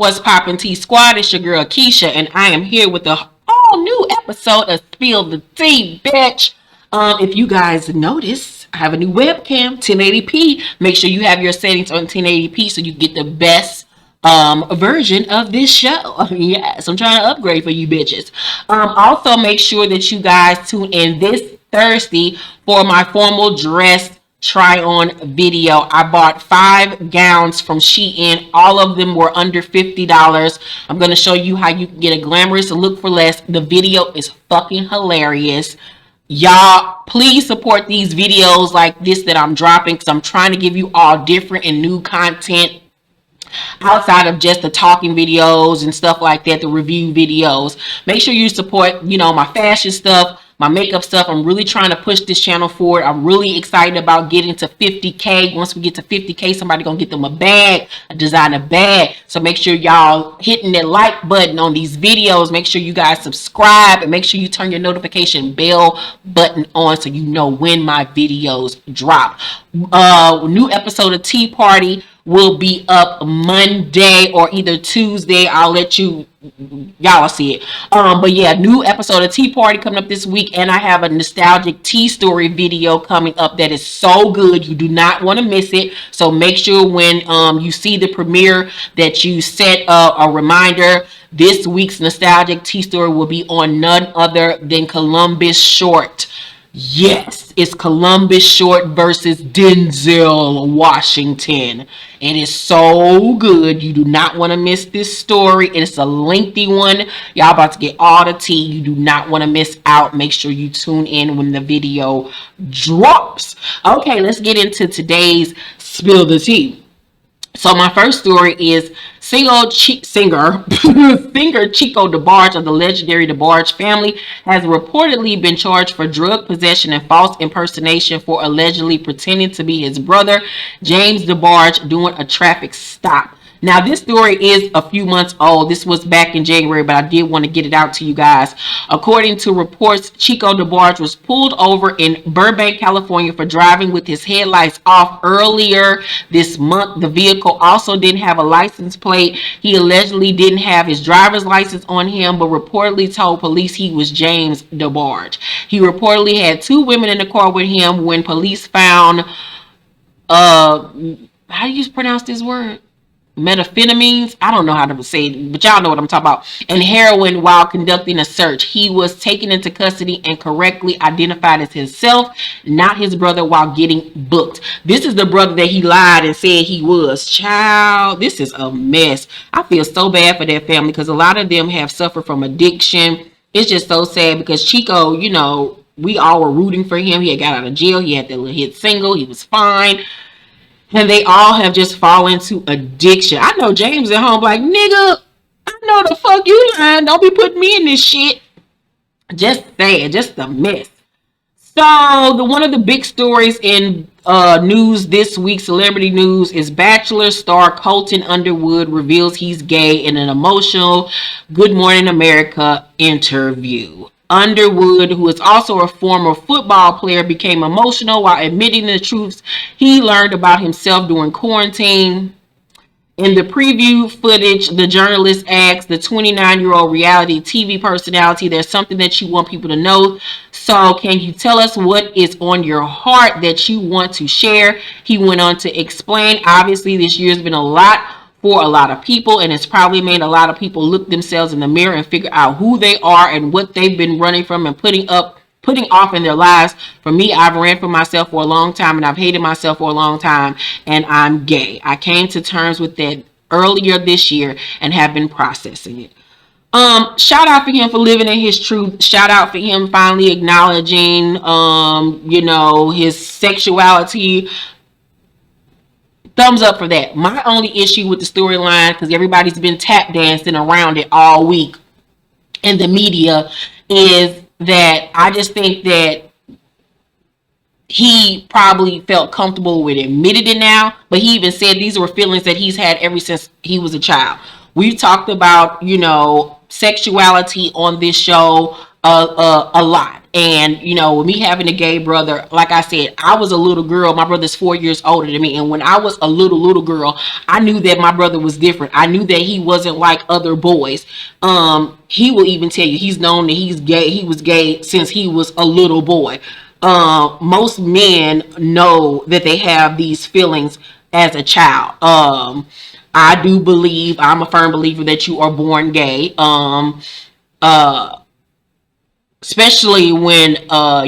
What's poppin' T Squad? It's your girl Keisha, and I am here with a all new episode of Spill the Tea, bitch. If you guys notice, I have a new webcam, 1080p. Make sure you have your settings on 1080p so you get the best version of this show. Yes, I'm trying to upgrade for you bitches. Also make sure that you guys tune in this Thursday for my formal dress try on video. I bought 5 gowns from Shein. All of them were under $50. I'm going to show you how you can get a glamorous look for less. The video is fucking hilarious. Y'all, please support these videos like this that I'm dropping, because I'm trying to give you all different and new content outside of just the talking videos and stuff like that, the review videos. Make sure you support, my fashion stuff, my makeup stuff. I'm really trying to push this channel forward. I'm really excited about getting to 50K. Once we get to 50K, somebody gonna get them a bag, a designer bag. So make sure y'all hitting that like button on these videos. Make sure you guys subscribe, and make sure you turn your notification bell button on so you know when my videos drop. New episode of Tea Party will be up Monday or either Tuesday. I'll let y'all see it. But yeah, new episode of Tea Party coming up this week, and I have a nostalgic tea story video coming up that is so good. You do not want to miss it. So make sure when you see the premiere that you set a reminder. This week's nostalgic tea story will be on none other than Columbus Short. Yes, it's Columbus Short versus Denzel Washington. It is so good. You do not want to miss this story. It's a lengthy one. Y'all about to get all the tea. You do not want to miss out. Make sure you tune in when the video drops. Okay, let's get into today's Spill the Tea. So my first story is singer Chico DeBarge of the legendary DeBarge family has reportedly been charged for drug possession and false impersonation for allegedly pretending to be his brother, James DeBarge, during a traffic stop. Now, this story is a few months old. This was back in January, but I did want to get it out to you guys. According to reports, Chico DeBarge was pulled over in Burbank, California for driving with his headlights off earlier this month. The vehicle also didn't have a license plate. He allegedly didn't have his driver's license on him, but reportedly told police he was James DeBarge. He reportedly had 2 women in the car with him when police found, how do you pronounce this word? Methamphetamines, I don't know how to say it, but y'all know what I'm talking about, and heroin while conducting a search. He was taken into custody and correctly identified as himself, not his brother, while getting booked. This is the brother that he lied and said he was. Child, this is a mess. I feel so bad for that family, because a lot of them have suffered from addiction. It's just so sad, because Chico, we all were rooting for him. He had got out of jail. He had that little hit single. He was fine. And they all have just fallen into addiction. I know James at home like, nigga, I know the fuck you lying. Don't be putting me in this shit. Just sad. Just a mess. So one of the big stories in news this week, celebrity news, is Bachelor star Colton Underwood reveals he's gay in an emotional Good Morning America interview. Underwood, who is also a former football player, became emotional while admitting the truths he learned about himself during quarantine. In the preview footage, the journalist asks the 29-year-old reality TV personality, there's something that you want people to know. So can you tell us what is on your heart that you want to share? He went on to explain, obviously this year has been a lot for a lot of people, and it's probably made a lot of people look themselves in the mirror and figure out who they are and what they've been running from and putting off in their lives. For me, I've ran for myself for a long time, and I've hated myself for a long time, and I'm gay. I came to terms with that earlier this year and have been processing it. Shout out for him for living in his truth. Shout out for him finally acknowledging his sexuality. Thumbs up for that. My only issue with the storyline, because everybody's been tap dancing around it all week in the media, is that I just think that he probably felt comfortable with admitting it now, but he even said these were feelings that he's had ever since he was a child. We've talked about, sexuality on this show a lot. And with me having a gay brother, like I said, I was a little girl. My brother's 4 years older than me, and when I was a little girl, I knew that my brother was different. I knew that he wasn't like other boys. He will even tell you he's known that he's gay. He was gay since he was a little boy. Most men know that they have these feelings as a child. I do believe, I'm a firm believer that you are born gay. Uh, Especially when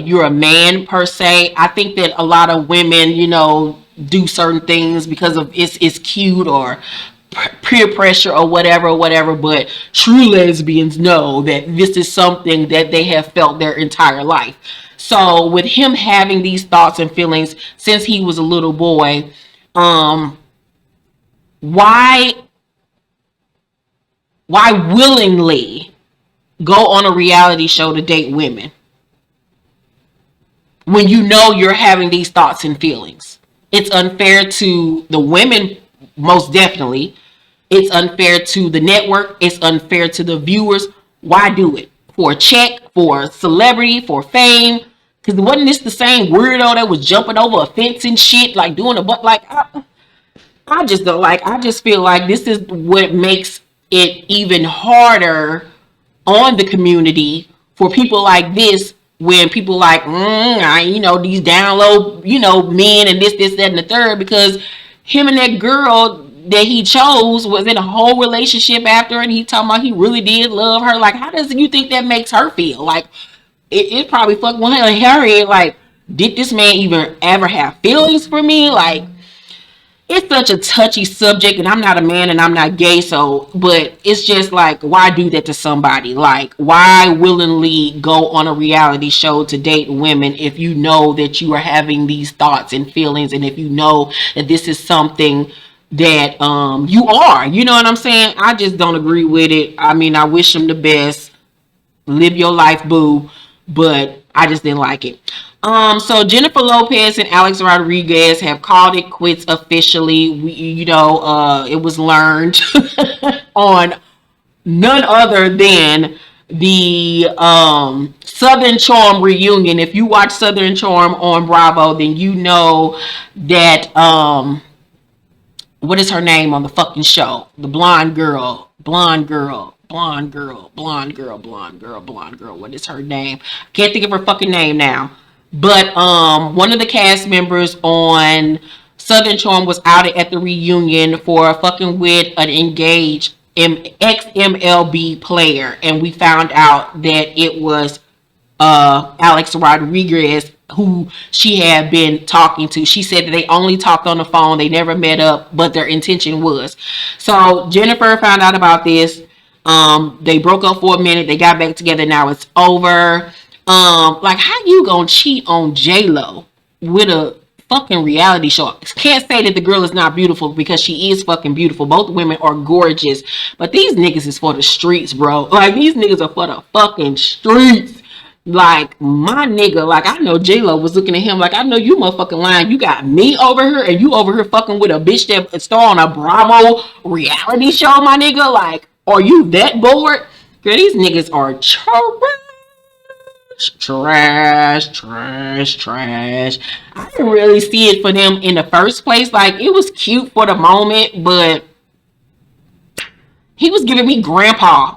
you're a man per se. I think that a lot of women, do certain things because of it's cute or peer pressure or whatever. But true lesbians know that this is something that they have felt their entire life. So with him having these thoughts and feelings since he was a little boy, um, why willingly go on a reality show to date women when you know you're having these thoughts and feelings? It's unfair to the women, most definitely. It's unfair to the network. It's unfair to the viewers. Why do it? For a check, for celebrity, for fame? Because wasn't this the same weirdo that was jumping over a fence and shit, like doing a butt? Like, I just don't like, I just feel like this is what makes it even harder on the community for people like this, when people like these down low men and this that and the third, because him and that girl that he chose was in a whole relationship after, and he talking about he really did love her. Like, how does you think that makes her feel? Like, it probably fucked with her head. Like, did this man even ever have feelings for me? Like, it's such a touchy subject, and I'm not a man and I'm not gay, so, but it's just like, why do that to somebody? Like, why willingly go on a reality show to date women if you know that you are having these thoughts and feelings, and if you know that this is something that you are, you know what I'm saying? I just don't agree with it. I mean, I wish him the best. Live your life, boo. But I just didn't like it. So Jennifer Lopez and Alex Rodriguez have called it quits officially. It was learned on none other than the Southern Charm reunion. If you watch Southern Charm on Bravo, then you know that what is her name on the fucking show? The blonde girl. What is her name? Can't think of her fucking name now. But one of the cast members on Southern Charm was outed at the reunion for fucking with an engaged ex-MLB player, and we found out that it was Alex Rodriguez, who she had been talking to. She said that they only talked on the phone, they never met up, but their intention was. So Jennifer found out about this. They broke up for a minute, they got back together, now it's over. Like, how you gonna cheat on J-Lo with a fucking reality show? Can't say that the girl is not beautiful, because she is fucking beautiful. Both women are gorgeous, but these niggas is for the streets, bro. Like, these niggas are for the fucking streets. Like, my nigga, like, I know J-Lo was looking at him like, I know you motherfucking lying. You got me over here, and you over here fucking with a bitch that star on a Bravo reality show, my nigga. Like, are you that bored? Girl, these niggas are trash. I didn't really see it for them in the first place. Like, it was cute for the moment, but he was giving me grandpa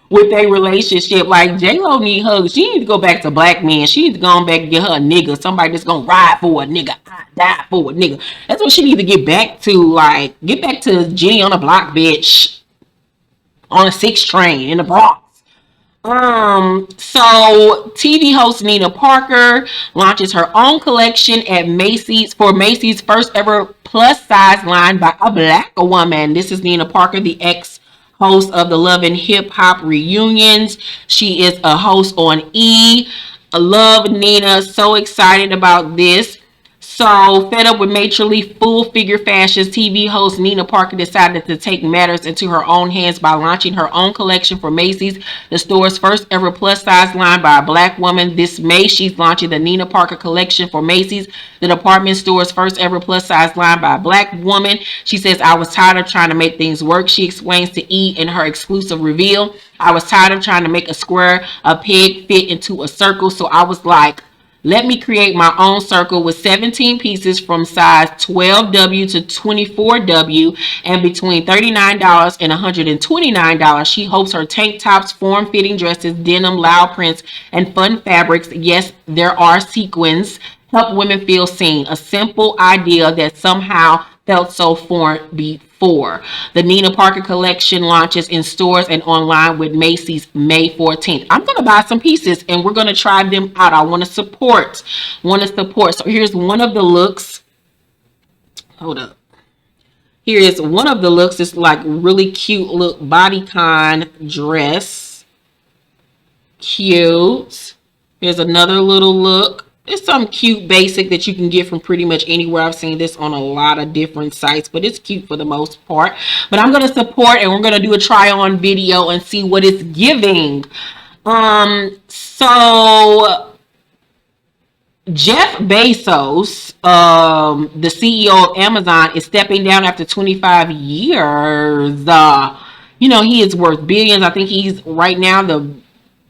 with their relationship. Like, J-Lo need hugs. She need to go back to black men. She need to go back and get her a nigga. Somebody that's gonna ride for a nigga. I die for a nigga. That's what she need to get back to. Like, get back to Jenny on the block, bitch. On a 6 train in the Bronx. So TV host Nina Parker launches her own collection at Macy's for Macy's first ever plus size line by a black woman. This is Nina Parker, the ex-host of the Love and Hip Hop reunions. She is a host on E! I love Nina. So excited about this. So, fed up with matronly full figure fashions, TV host Nina Parker decided to take matters into her own hands by launching her own collection for Macy's, the store's first ever plus size line by a black woman. This May, she's launching the Nina Parker collection for Macy's, the department store's first ever plus size line by a black woman. She says, I was tired of trying to make things work, she explains to E in her exclusive reveal. I was tired of trying to make a peg fit into a circle, so I was like, let me create my own circle with 17 pieces from size 12W to 24W and between $39 and $129. She hopes her tank tops, form-fitting dresses, denim, loud prints, and fun fabrics, yes, there are sequins, help women feel seen. A simple idea that somehow felt so foreign before. The Nina Parker collection launches in stores and online with Macy's May 14th. I'm going to buy some pieces and we're going to try them out. I want to support. So here's one of the looks. Hold up. Here is one of the looks. It's like really cute look bodycon dress. Cute. Here's another little look. It's some cute basic that you can get from pretty much anywhere. I've seen this on a lot of different sites, but it's cute for the most part. But I'm going to support and we're going to do a try on video and see what it's giving. So Jeff Bezos, the CEO of Amazon, is stepping down after 25 years. You know, he is worth billions. I think he's right now the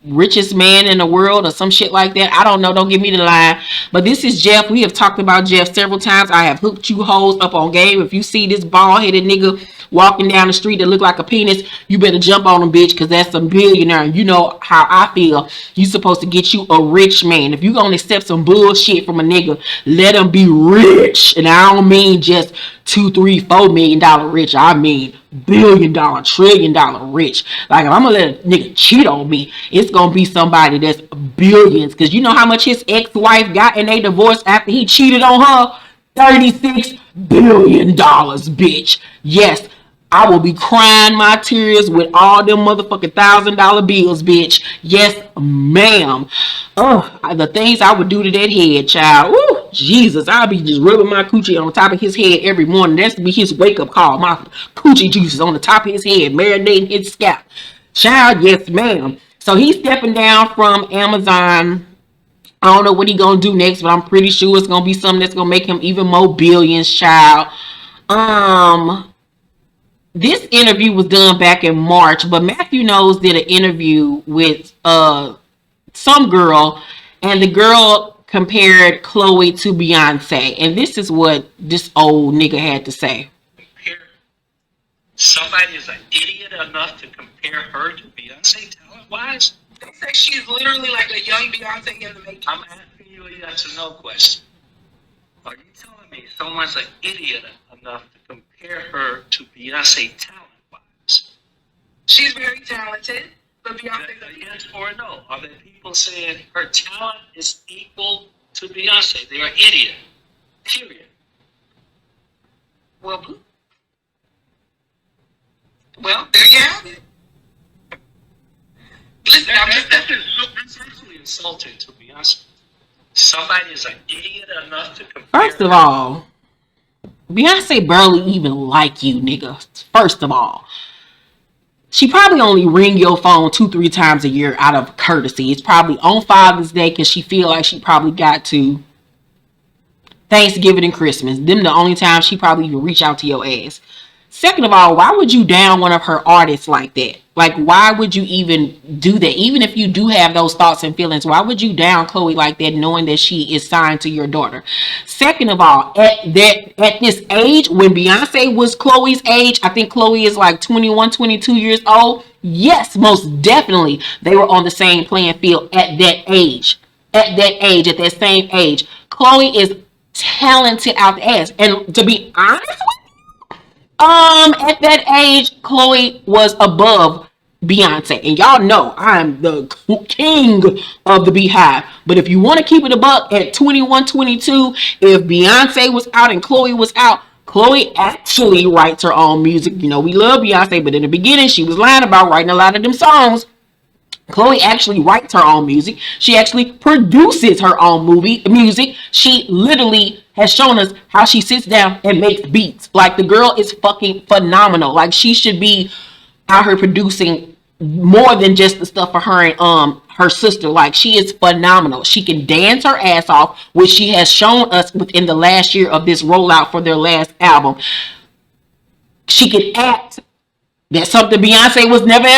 richest man in the world or some shit like that. I don't know. Don't give me the line. But this is Jeff. We have talked about Jeff several times. I have hooked you hoes up on game. If you see this bald-headed nigga walking down the street that look like a penis, you better jump on him, bitch, because that's a billionaire. And you know how I feel. You supposed to get you a rich man. If you gonna accept some bullshit from a nigga, let him be rich. And I don't mean just $2, $3, $4 million rich. I mean billion dollar, trillion dollar rich. Like if I'm gonna let a nigga cheat on me, it's gonna be somebody that's billions. Cause you know how much his ex-wife got in a divorce after he cheated on her? $36 billion, bitch. Yes, I will be crying my tears with all them motherfucking $1,000 bills, bitch. Yes, ma'am. Oh, the things I would do to that head, child. Ooh, Jesus, I'll be just rubbing my coochie on top of his head every morning. That's to be his wake-up call. My coochie juices on the top of his head, marinating his scalp. Child, yes, ma'am. So he's stepping down from Amazon. I don't know what he's gonna do next, but I'm pretty sure it's gonna be something that's gonna make him even more billions, child. This interview was done back in March, but Matthew Knowles did an interview with some girl, and the girl compared Chloe to Beyonce, and this is what this old nigga had to say. Somebody is an idiot enough to compare her to Beyonce talent-wise? They say she's literally like a young Beyonce in the making. I'm asking you a yes or no question. Are you telling me someone's an idiot enough to compare her to Beyonce talent-wise? She's very talented, but Beyonce... Yes or no? Are there people saying her talent is equal to Beyonce? They are idiot. Period. Well, there you have it. Listen, that's actually insulting to Beyonce. Somebody is an idiot enough to compare. First of all, Beyonce barely even like you, nigga. First of all, she probably only ring your phone 2-3 times a year out of courtesy. It's probably on Father's Day because she feel like she probably got to. Thanksgiving and Christmas. Them the only time she probably even reach out to your ass. Second of all, why would you down one of her artists like that? Like, why would you even do that? Even if you do have those thoughts and feelings, why would you down Chloe like that knowing that she is signed to your daughter? Second of all, at this age, when Beyonce was Chloe's age, I think Chloe is like 21, 22 years old. Yes, most definitely, they were on the same playing field at that age. At that same age. Chloe is talented out the ass. And to be honest with at that age, Chloe was above Beyonce. And y'all know I'm the king of the Beehive. But if you want to keep it a buck at 21, 22, if Beyonce was out and Chloe was out, Chloe actually writes her own music. You know, we love Beyonce, but in the beginning, she was lying about writing a lot of them songs. Chloe actually writes her own music. She actually produces her own music. She literally has shown us how she sits down and makes beats. Like, the girl is fucking phenomenal. Like, she should be out here producing more than just the stuff for her and her sister. Like, she is phenomenal. She can dance her ass off, which she has shown us within the last year of this rollout for their last album. She can act. That's something Beyonce was never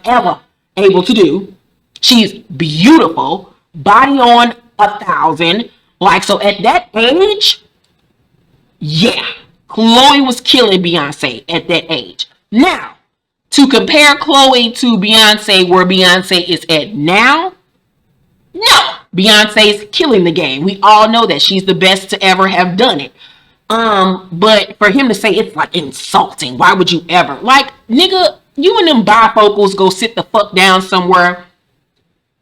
ever able to do. She's beautiful, body on 1,000. Like, so at that age, yeah, Chloe was killing Beyonce at that age. Now, to compare Chloe to Beyonce where Beyonce is at now, no, Beyonce's killing the game. We all know that she's the best to ever have done it. But for him to say it's like insulting, why would you ever? Like, nigga, you and them bifocals go sit the fuck down somewhere.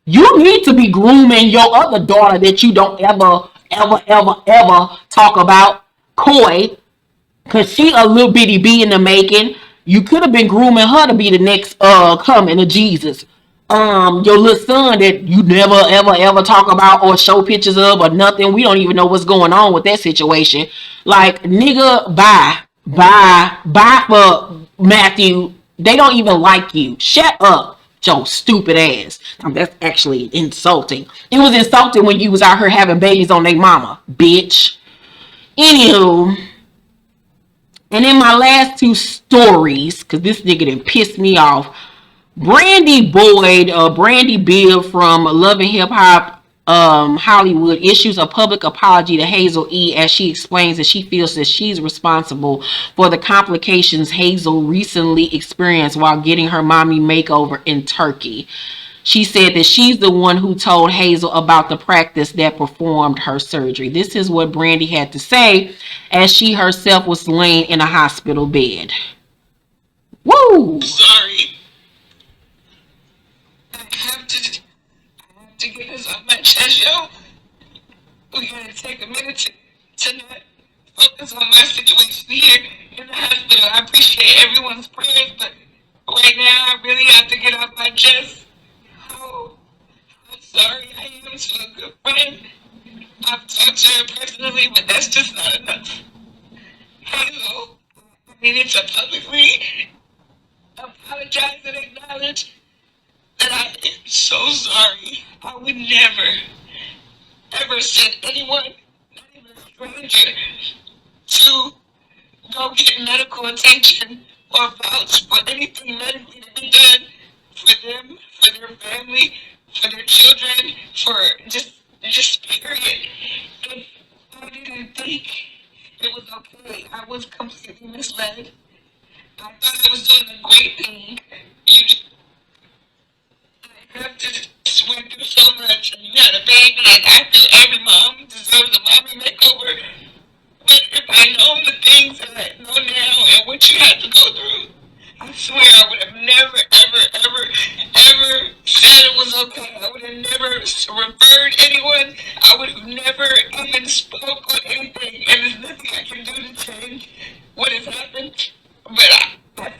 You need to be grooming your other daughter that you don't ever talk about, Coy, cause she a little bitty bee in the making. You could have been grooming her to be the next coming of Jesus. Your little son that you never ever talk about or show pictures of or nothing. We don't even know what's going on with that situation. Like, nigga, bye for Matthew. They don't even like you. Shut up, Joe, stupid ass. That's actually insulting. It was insulting when you was out here having babies on their mama, bitch. Anywho, and in my last two stories, because this nigga done pissed me off, Brandy Boyd, Brandy Bill from Love and Hip Hop Hollywood issues a public apology to Hazel E as she explains that she feels that she's responsible for the complications Hazel recently experienced while getting her mommy makeover in Turkey. She said that she's the one who told Hazel about the practice that performed her surgery. This is what Brandy had to say as she herself was laying in a hospital bed. Woo! Sorry. I have to get this off my chest, yo. We gotta take a minute to not focus on my situation here in the hospital. I appreciate everyone's prayers, but right now I really have to get off my chest how sorry I am to a good friend. I've talked to her personally, but that's just not enough. Hazel, I needed to publicly apologize and acknowledge that I am so sorry. I would never, ever send anyone, not even a stranger, to go get medical attention or vouch for anything medically to be done for them, for their family, for their children, for just period. If I didn't think it was okay, I was completely misled. I thought I was doing a great thing. I have to went through so much, and you had a baby, and I feel every mom deserves a mommy makeover. But if I know the things that I know now and what you had to go through, I swear I would have never, ever said it was okay. I would have never referred anyone. I would have never even spoke on anything. And there's nothing I can do to change what has happened. But I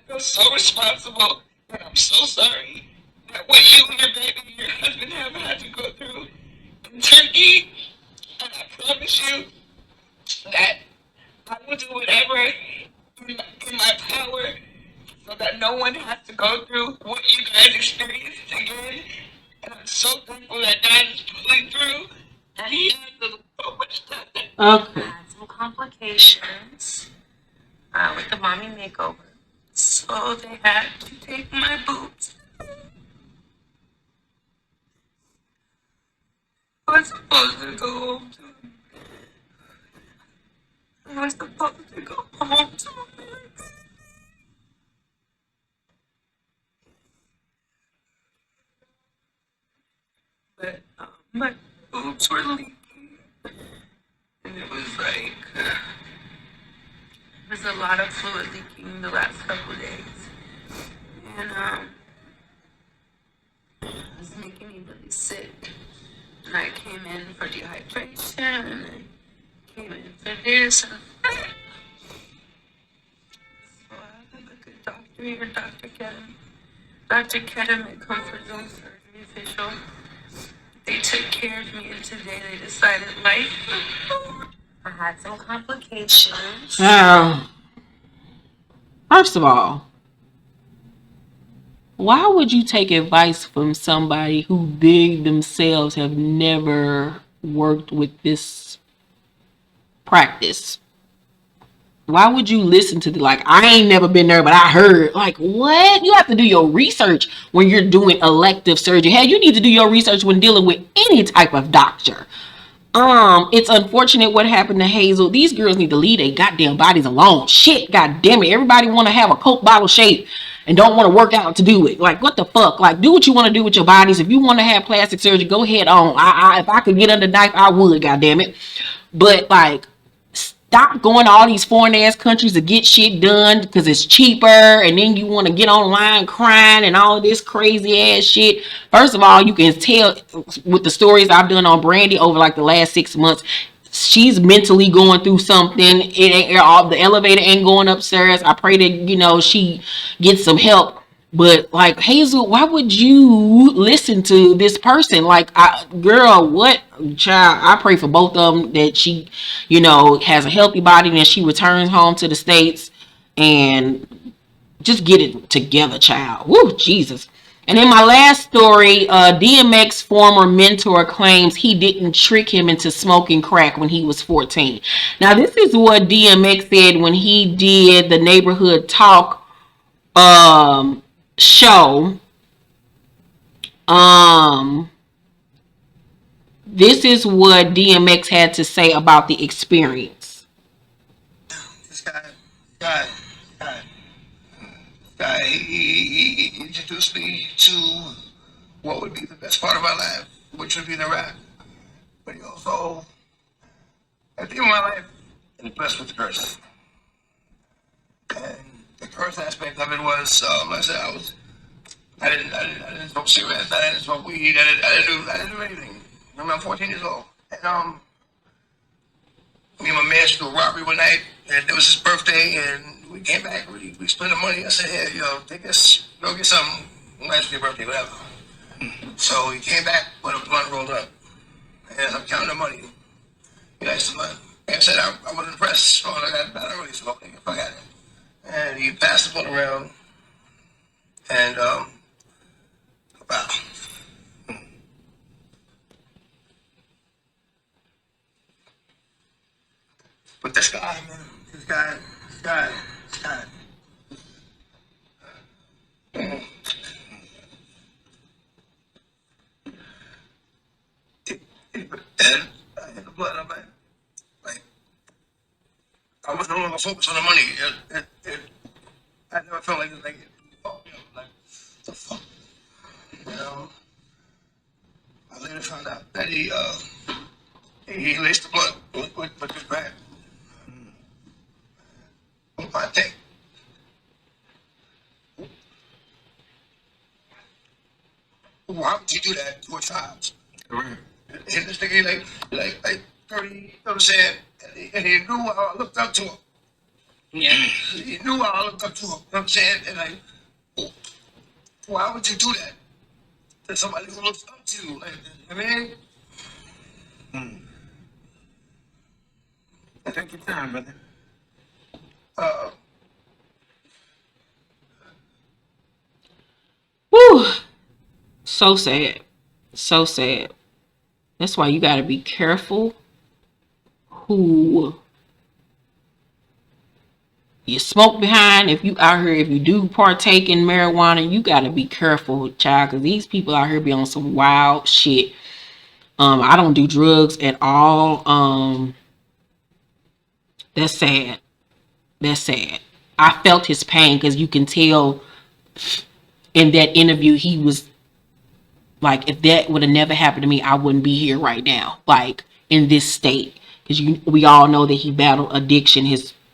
feel so responsible, and I'm so sorry that what you and your baby and your husband have had to go through in Turkey. And I promise you that I will do whatever in my power so that no one has to go through what you guys experienced again. And I'm so thankful that God is pulling through, and He has so much stuff that Okay. had some complications with the mommy makeover. So they had to take my boobs. I was supposed to go home to I was supposed to go home to America. But my boobs were leaking. And it was like, there was a lot of fluid leaking the last couple of days. And it was making me really sick. And I came in for dehydration, and I came in for this. And so I had to look at Dr. here, Dr. Kedem. Dr. Kedem at Comfort Zone Surgery Official. They took care of me, and today they decided life. I had some complications. First of all, why would you take advice from somebody who they themselves have never worked with this practice? Why would you listen to like, I ain't never been there, but I heard, like, what? You have to do your research when you're doing elective surgery. Hell, you need to do your research when dealing with any type of doctor. It's unfortunate what happened to Hazel. These girls need to leave their goddamn bodies alone. Shit, goddamn it. Everybody want to have a Coke bottle shape and don't want to work out to do it. Like, what the fuck? Like, do what you want to do with your bodies. If you want to have plastic surgery, go ahead on. If I could get under the knife, I would, goddamn it. But like, stop going to all these foreign ass countries to get shit done because it's cheaper, and then you want to get online crying and all of this crazy ass shit. First of all, you can tell with the stories I've done on Brandy over like the last 6 months, she's mentally going through something. It ain't all, the elevator ain't going upstairs. I pray that she gets some help. But like, Hazel, why would you listen to this person? Like, girl, what, child? I pray for both of them that she, has a healthy body and that she returns home to the States and just get it together, child. Woo, Jesus. And in my last story, DMX former mentor claims he didn't trick him into smoking crack when he was 14. Now, this is what DMX said when he did the Neighborhood Talk show. This is what DMX had to say about the experience. This guy, he introduced me to what would be the best part of my life, which would be the rap. But he also, at the end of my life, impressed with the curse. And the curse aspect of it was, like I said, I didn't smoke cigarettes, I didn't smoke weed, I didn't do anything. I'm 14 years old. And me and my man should do a robbery one night, and it was his birthday, and we came back, we split the money. I said, hey, take this, go get something, nice for your birthday, whatever. So he came back with a blunt rolled up. And as I'm counting the money, he likes the blunt. And I said, I wasn't impressed. Oh, I don't really smoke, nigga, fuck out of it. And he passed the blunt around, and wow. But this guy, man, this guy. And I hit the blood. I'm like, I was no longer focused on the money. I never felt like the fuck. I later found out that he laced the blood with his bag. I think. Why would you do that to a child? Right. And this nigga like 30, saying, and he knew how I looked up to him. Yeah. He knew how I looked up to him. You know what I'm saying? And like, why would you do that to somebody who looks up to you? Like, I mean, take your time, brother. Whew. So sad. So sad. That's why you got to be careful who you smoke behind. If you out here, if you do partake in marijuana, you got to be careful, child, because these people out here be on some wild shit. I don't do drugs at all. That's sad. That's sad. I felt his pain because you can tell in that interview he was like, if that would have never happened to me, I wouldn't be here right now, like in this state. Because we all know that he battled addiction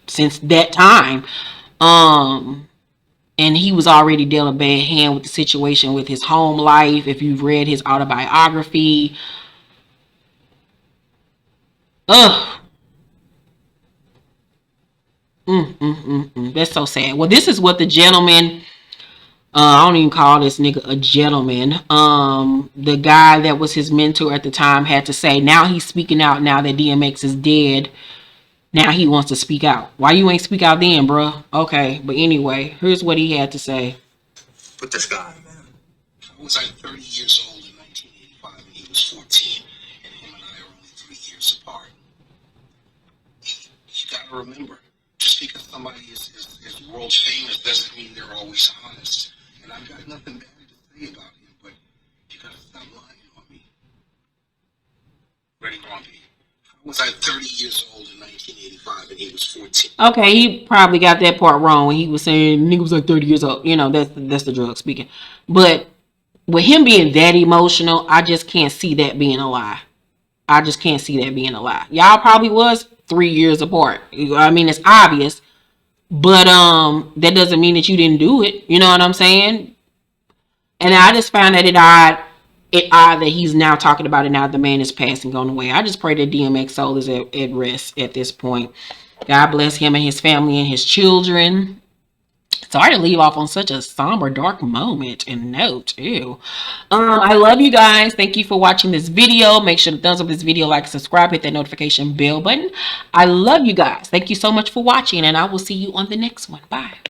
since that time. And he was already dealt a bad hand with the situation with his home life. If you've read his autobiography, that's so sad. Well, this is what the gentleman I don't even call this nigga a gentleman. The guy that was his mentor at the time had to say, now he's speaking out now that DMX is dead. Now he wants to speak out. Why you ain't speak out then, bruh? Okay, but anyway, here's what he had to say. But this guy, man, I was like 30 years old in 1985 and he was 14, and him and I are only 3 years apart. You gotta remember, just because somebody is world famous doesn't mean they're always honest. And I've got nothing bad to say about him, but you gotta stop lying on me. Ready, Grumpy? I was like 30 years old in 1985 and he was 14. Okay, he probably got that part wrong when he was saying nigga was like 30 years old. You know, that's the drug speaking. But with him being that emotional, I just can't see that being a lie. I just can't see that being a lie. Y'all probably was 3 years apart. I mean, it's obvious, but that doesn't mean that you didn't do it. You know what I'm saying? And I just found that it odd that he's now talking about it now the man is passing on away. I just pray that DMX soul is at rest at this point. God bless him and his family and his children. Sorry to leave off on such a somber, dark moment and note. Ew. I love you guys. Thank you for watching this video. Make sure to thumbs up this video, like, subscribe, hit that notification bell button. I love you guys. Thank you so much for watching, and I will see you on the next one. Bye.